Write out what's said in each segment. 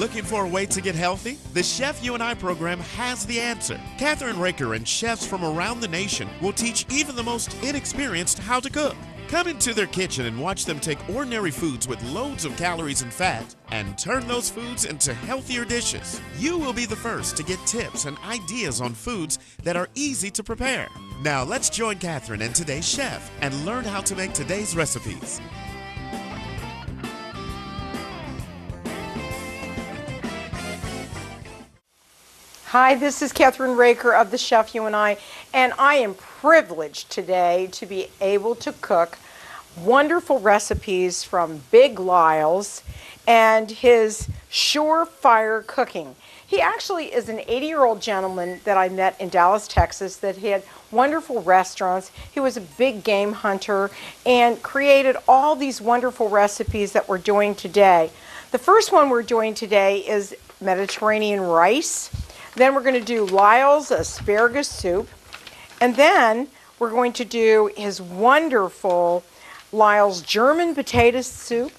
Looking for a way to get healthy? The Chef You and I program has the answer. Kathryn Raaker and chefs from around the nation will teach even the most inexperienced how to cook. Come into their kitchen and watch them take ordinary foods with loads of calories and fat and turn those foods into healthier dishes. You will be the first to get tips and ideas on foods that are easy to prepare. Now let's join Kathryn and today's chef and learn how to make today's recipes. Hi, this is Kathryn Raaker of the Chef You and I am privileged today to be able to cook wonderful recipes from Big LyLe's and his Surefire Cooking. He actually is an 80-year-old gentleman that I met in Dallas, Texas, that had wonderful restaurants. He was a big game hunter and created all these wonderful recipes that we're doing today. The first one we're doing today is Mediterranean rice. Then we're going to do LyLe's asparagus soup. And then we're going to do his wonderful LyLe's German potato soup.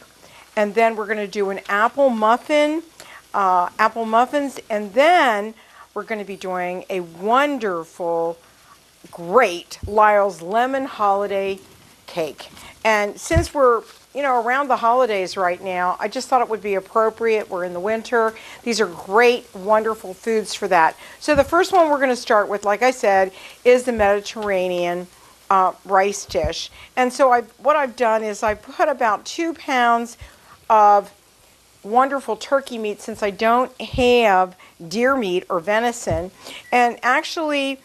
And then we're going to do an apple muffins. And then we're going to be doing a wonderful, great LyLe's lemon holiday cake. And since we're around the holidays right now, I just thought it would be appropriate. We're in the winter. These are great, wonderful foods for that. So the first one we're going to start with, like I said, is the Mediterranean rice dish. And so what I've done is I put about 2 pounds of wonderful turkey meat, since I don't have deer meat or venison. And actually,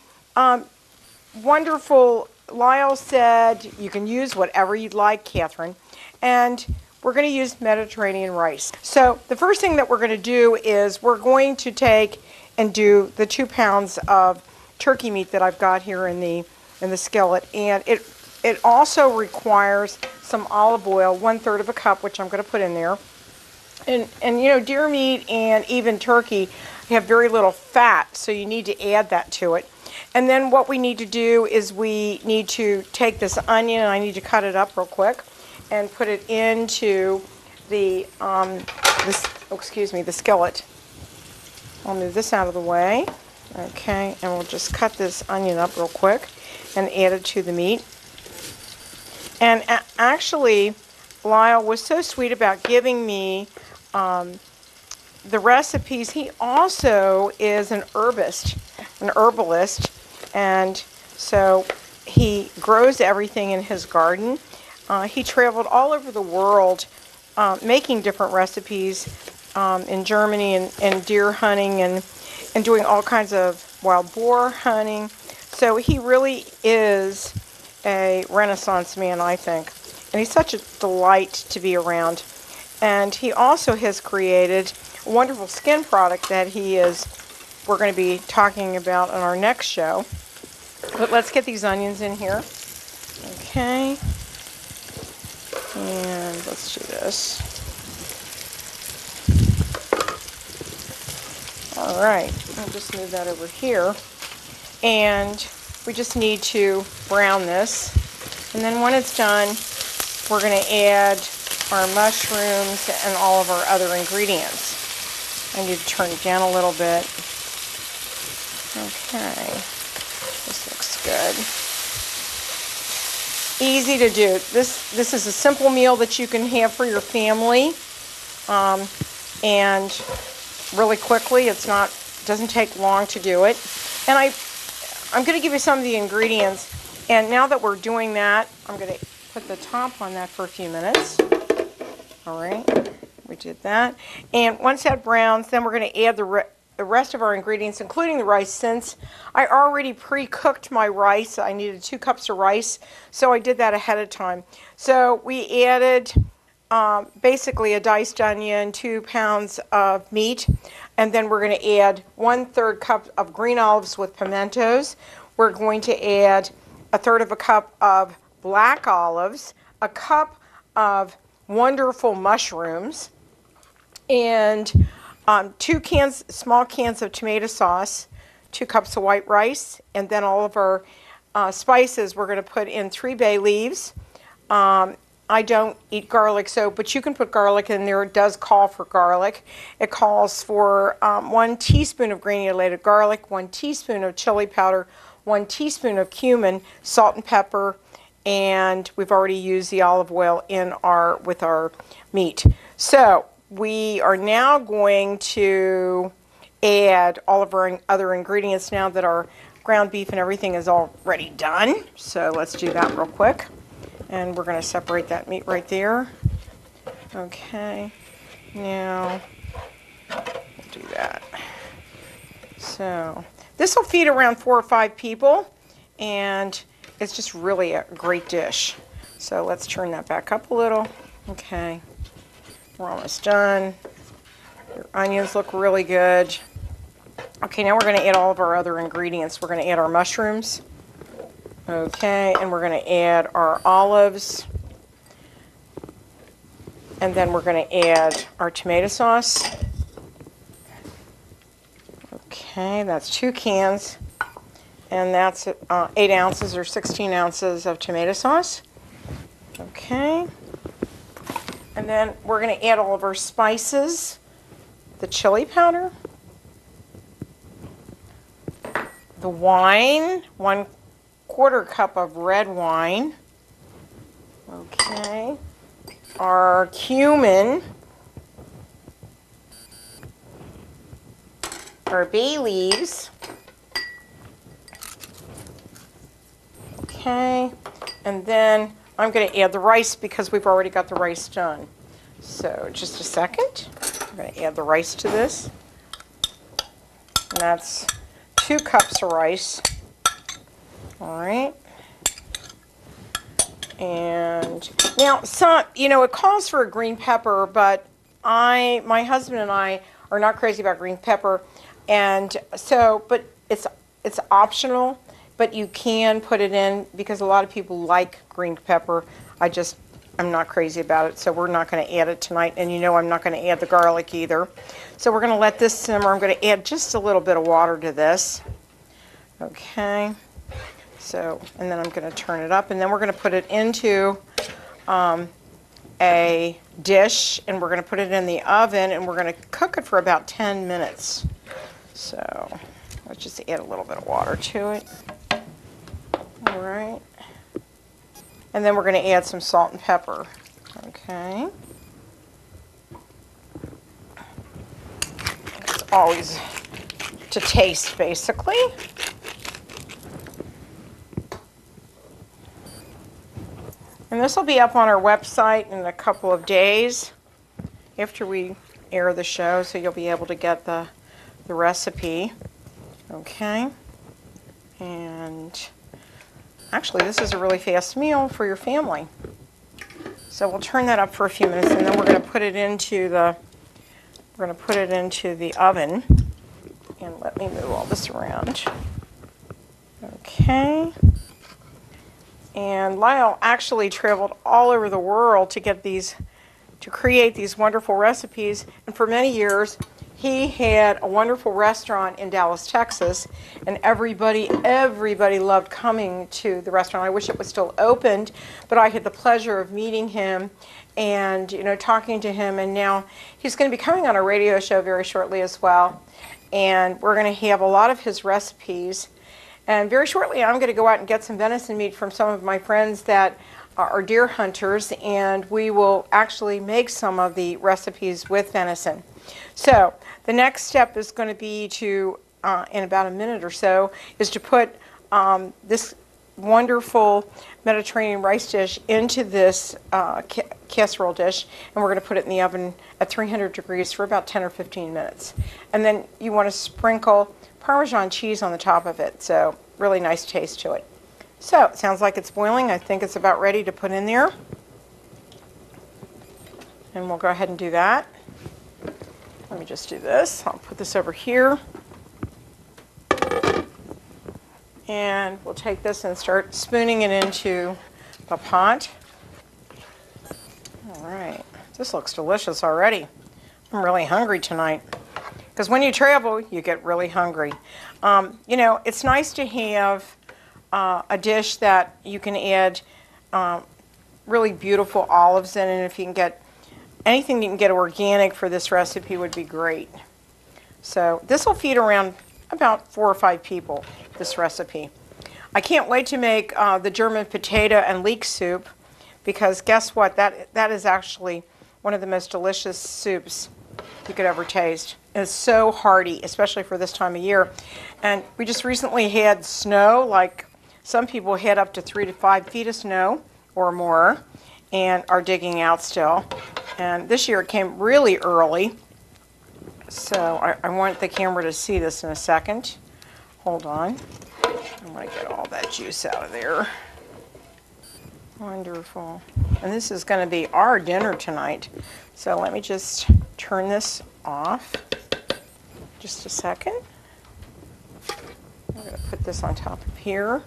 wonderful LyLe said you can use whatever you'd like, Kathryn. And we're going to use Mediterranean rice. So the first thing that we're going to do is we're going to take and do the 2 pounds of turkey meat that I've got here in the skillet. And it also requires some olive oil, 1/3 of a cup, which I'm going to put in there. And deer meat and even turkey have very little fat, so you need to add that to it. And then what we need to do is we need to take this onion, and I need to cut it up real quick, and put it into the skillet. I'll move this out of the way. Okay, and we'll just cut this onion up real quick and add it to the meat. And actually, LyLe was so sweet about giving me the recipes. He also is an herbalist, and so he grows everything in his garden. He traveled all over the world making different recipes in Germany and deer hunting and doing all kinds of wild boar hunting. So he really is a Renaissance man, I think. And he's such a delight to be around. And he also has created a wonderful skin product that we're going to be talking about on our next show. But let's get these onions in here. Okay. And let's do this. All right, I'll just move that over here. And we just need to brown this. And then when it's done, we're going to add our mushrooms and all of our other ingredients. I need to turn it down a little bit. Okay, this looks good. Easy to do. This is a simple meal that you can have for your family, and really quickly. Doesn't take long to do it. And I'm going to give you some of the ingredients. And now that we're doing that, I'm going to put the top on that for a few minutes. All right, we did that. And once that browns, then we're going to add the rest of our ingredients, including the rice. Since I already pre-cooked my rice, I needed 2 cups of rice, so I did that ahead of time. So we added basically a diced onion, 2 pounds of meat, and then we're going to add 1/3 cup of green olives with pimentos. We're going to add 1/3 of a cup of black olives, a cup of wonderful mushrooms, and 2 small cans of tomato sauce, 2 cups of white rice, and then all of our spices. We're going to put in 3 bay leaves, I don't eat garlic, but you can put garlic in there. It does call for garlic. It calls for 1 teaspoon of granulated garlic, 1 teaspoon of chili powder, 1 teaspoon of cumin, salt and pepper, and we've already used the olive oil with our meat. So we are now going to add all of our other ingredients now that our ground beef and everything is already done. So let's do that real quick. And we're going to separate that meat right there. Okay, now we'll do that. So this will feed around 4 or 5 people, and it's just really a great dish. So let's turn that back up a little. Okay, we're almost done. Your onions look really good. Okay, now we're going to add all of our other ingredients. We're going to add our mushrooms. Okay, and we're going to add our olives. And then we're going to add our tomato sauce. Okay, that's 2 cans. And that's 8 ounces or 16 ounces of tomato sauce. Okay. And then we're going to add all of our spices. The chili powder. The wine, 1/4 cup of red wine. Okay. Our cumin. Our bay leaves. Okay. And then I'm going to add the rice because we've already got the rice done. So just a second. I'm going to add the rice to this. And that's 2 cups of rice. All right. And now it calls for a green pepper, but my husband and I are not crazy about green pepper. And so, but it's optional, but you can put it in because a lot of people like green pepper. I'm not crazy about it, so we're not going to add it tonight. And I'm not going to add the garlic either. So we're going to let this simmer. I'm going to add just a little bit of water to this. Okay. So, and then I'm going to turn it up, and then we're going to put it into a dish, and we're going to put it in the oven, and we're going to cook it for about 10 minutes. So let's just add a little bit of water to it. All right. And then we're going to add some salt and pepper. Okay. It's always to taste, basically. And this will be up on our website in a couple of days after we air the show, so you'll be able to get the recipe. Okay. And actually, this is a really fast meal for your family. So we'll turn that up for a few minutes, and then we're going to put it into the oven. And let me move all this around. Okay. And LyLe actually traveled all over the world to create these wonderful recipes. And for many years, he had a wonderful restaurant in Dallas, Texas, and everybody loved coming to the restaurant. I wish it was still opened, but I had the pleasure of meeting him and talking to him. And now he's going to be coming on a radio show very shortly as well. And we're going to have a lot of his recipes. And very shortly, I'm going to go out and get some venison meat from some of my friends that are deer hunters, and we will actually make some of the recipes with venison. So the next step is going to be to, in about a minute or so, is to put this wonderful Mediterranean rice dish into this casserole dish, and we're going to put it in the oven at 300 degrees for about 10 or 15 minutes. And then you want to sprinkle Parmesan cheese on the top of it, so really nice taste to it. So it sounds like it's boiling. I think it's about ready to put in there. And we'll go ahead and do that. Let me just do this. I'll put this over here. And we'll take this and start spooning it into the pot. All right. This looks delicious already. I'm really hungry tonight. Because when you travel, you get really hungry. It's nice to have a dish that you can add really beautiful olives in it. And if you can get anything you can get organic for this recipe would be great. So this will feed around about 4 or 5 people, this recipe. I can't wait to make the German potato and leek soup, because guess what? That is actually one of the most delicious soups you could ever taste. It's so hearty, especially for this time of year. And we just recently had snow, like some people had up to 3 to 5 feet of snow or more, and are digging out still. And this year it came really early. So I want the camera to see this in a second. Hold on. I'm going to get all that juice out of there. Wonderful. And this is going to be our dinner tonight. So let me just turn this off. Just a second. I'm going to put this on top of here.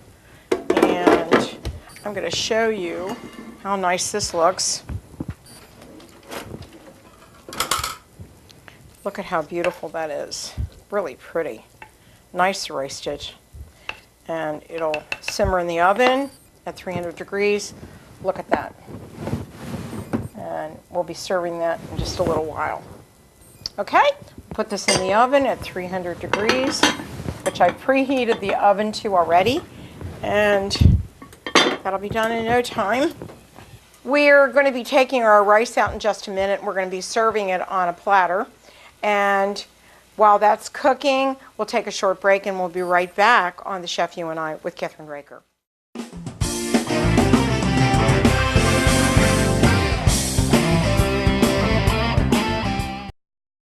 And I'm going to show you how nice this looks. Look at how beautiful that is. Really pretty. Nice roasted. And it'll simmer in the oven at 300 degrees. Look at that. And we'll be serving that in just a little while. Okay, put this in the oven at 300 degrees, which I preheated the oven to already. And that'll be done in no time. We're going to be taking our rice out in just a minute. We're going to be serving it on a platter. And while that's cooking, we'll take a short break and we'll be right back on The Chef You and I with Kathryn Raaker.